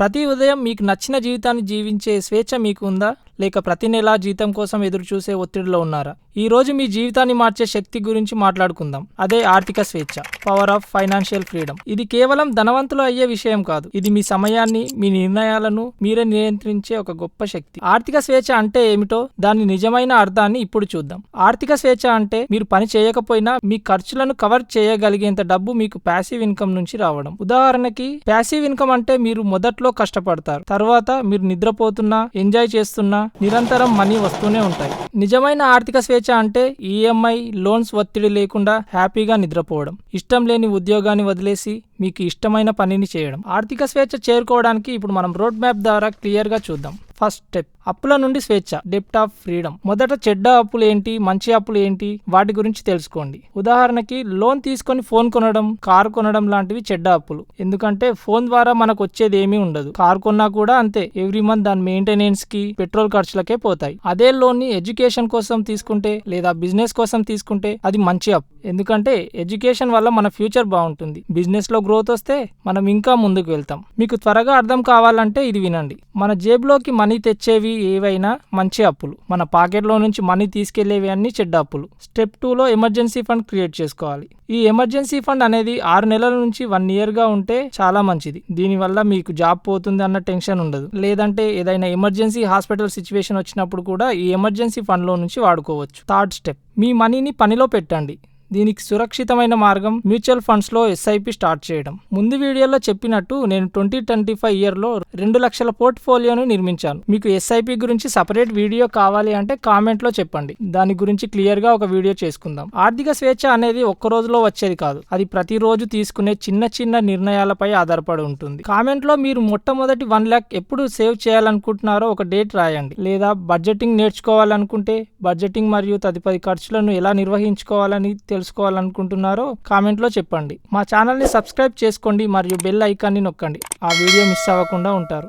ప్రతి ఉదయం మీకు నచ్చిన జీవితాన్ని జీవించే స్వేచ్ఛ మీకు ఉందా? లేక ప్రతి నెలా జీతం కోసం ఎదురుచూసే ఒత్తిడిలో ఉన్నారా? ఈ రోజు మీ జీవితాన్ని మార్చే శక్తి గురించి మాట్లాడుకుందాం. అదే ఆర్థిక స్వేచ్ఛ, పవర్ ఆఫ్ ఫైనాన్షియల్ ఫ్రీడమ్. ఇది కేవలం ధనవంతులు అయ్యే విషయం కాదు. ఇది మీ సమయాన్ని, మీ నిర్ణయాలను మీరే నియంత్రించే ఒక గొప్ప శక్తి. ఆర్థిక స్వేచ్ఛ అంటే ఏమిటో, దాని నిజమైన అర్థాన్ని ఇప్పుడు చూద్దాం. ఆర్థిక స్వేచ్ఛ అంటే మీరు పని చేయకపోయినా మీ ఖర్చులను కవర్ చేయగలిగేంత డబ్బు మీకు ప్యాసివ్ ఇన్కమ్ నుంచి రావడం. ఉదాహరణకి ప్యాసివ్ ఇన్కమ్ అంటే మీరు మొదట్లో కష్టపడతారు, తర్వాత మీరు నిద్రపోతున్నా, ఎంజాయ్ చేస్తున్నా నిరంతరం మనీ వస్తూనే ఉంటాయి. నిజమైన ఆర్థిక స్వేచ్ఛ అంటే ఈఎంఐ, లోన్స్ ఒత్తిడి లేకుండా హ్యాపీగా నిద్రపోవడం, ఇష్టం లేని ఉద్యోగాన్ని వదిలేసి మీకు ఇష్టమైన పనిని చేయడం. ఆర్థిక స్వేచ్ఛ చేరుకోవడానికి ఇప్పుడు మనం రోడ్ మ్యాప్ ద్వారా క్లియర్గా చూద్దాం. ఫస్ట్ స్టెప్, అప్పుల నుండి స్వేచ్ఛ, డెప్ట్ ఆఫ్ ఫ్రీడమ్. మొదట చెడ్డ అప్పులు ఏంటి, మంచి అప్పులు ఏంటి, వాటి గురించి తెలుసుకోండి. ఉదాహరణకి లోన్ తీసుకొని ఫోన్ కొనడం, కారు కొనడం లాంటివి చెడ్డ అప్పులు. ఎందుకంటే ఫోన్ ద్వారా మనకు వచ్చేది ఏమీ ఉండదు. కారు కొన్నా కూడా అంతే, ఎవ్రీ మంత్ దాని మెయింటెనెన్స్ కి, పెట్రోల్ ఖర్చులకే పోతాయి. అదే లోన్ ని ఎడ్యుకేషన్ కోసం తీసుకుంటే లేదా బిజినెస్ కోసం తీసుకుంటే అది మంచి అప్పు. ఎందుకంటే ఎడ్యుకేషన్ వల్ల మన ఫ్యూచర్ బాగుంటుంది. బిజినెస్ లో గ్రోత్ వస్తే మనం ఇంకా ముందుకు వెళ్తాం. మీకు త్వరగా అర్థం కావాలంటే ఇది వినండి. మన జేబులోకి మనీ తెచ్చేవి ఏవైనా మంచి అప్పులు, మన పాకెట్లో నుంచి మనీ తీసుకెళ్లేవి అన్ని చెడ్డ అప్పులు. స్టెప్ 2లో ఎమర్జెన్సీ ఫండ్ క్రియేట్ చేసుకోవాలి. ఈ ఎమర్జెన్సీ ఫండ్ అనేది 6 నెలల నుంచి 1 year గా ఉంటే చాలా మంచిది. దీనివల్ల మీకు జాబ్ పోతుంది అన్న టెన్షన్ ఉండదు. లేదంటే ఏదైనా ఎమర్జెన్సీ హాస్పిటల్ సిచ్యువేషన్ వచ్చినప్పుడు కూడా ఈ ఎమర్జెన్సీ ఫండ్ లో నుంచి వాడుకోవచ్చు. థర్డ్ స్టెప్, మీ మనీని పనిలో పెట్టండి. దీనికి సురక్షితమైన మార్గం మ్యూచువల్ ఫండ్స్ లో ఎస్ఐపి స్టార్ట్ చేయడం. ముందు వీడియోలో చెప్పినట్టు నేను 2025 yearలో 2 లక్షల పోర్ట్ఫోలియోను నిర్మించాను. మీకు ఎస్ఐపి గురించి సపరేట్ వీడియో కావాలి అంటే కామెంట్ లో చెప్పండి, దాని గురించి క్లియర్ గా ఒక వీడియో చేసుకుందాం. ఆర్థిక స్వేచ్ఛ అనేది ఒక్క రోజులో వచ్చేది కాదు. అది ప్రతిరోజు తీసుకునే చిన్న చిన్న నిర్ణయాలపై ఆధారపడి ఉంటుంది. కామెంట్ లో మీరు మొట్టమొదటి 1 lakh ఎప్పుడు సేవ్ చేయాలనుకుంటున్నారో ఒక డేట్ రాయండి. లేదా బడ్జెటింగ్ నేర్చుకోవాలనుకుంటే బడ్జెటింగ్ మరియు తదుపరి ఖర్చులను ఎలా నిర్వహించుకోవాలని తెలుసుకోవాలనుకుంటున్నారో కామెంట్లో చెప్పండి. మా ఛానల్ని సబ్స్క్రైబ్ చేసుకోండి మరియు బెల్ ఐకాన్ని నొక్కండి. ఆ వీడియో మిస్ అవ్వకుండా ఉంటారు.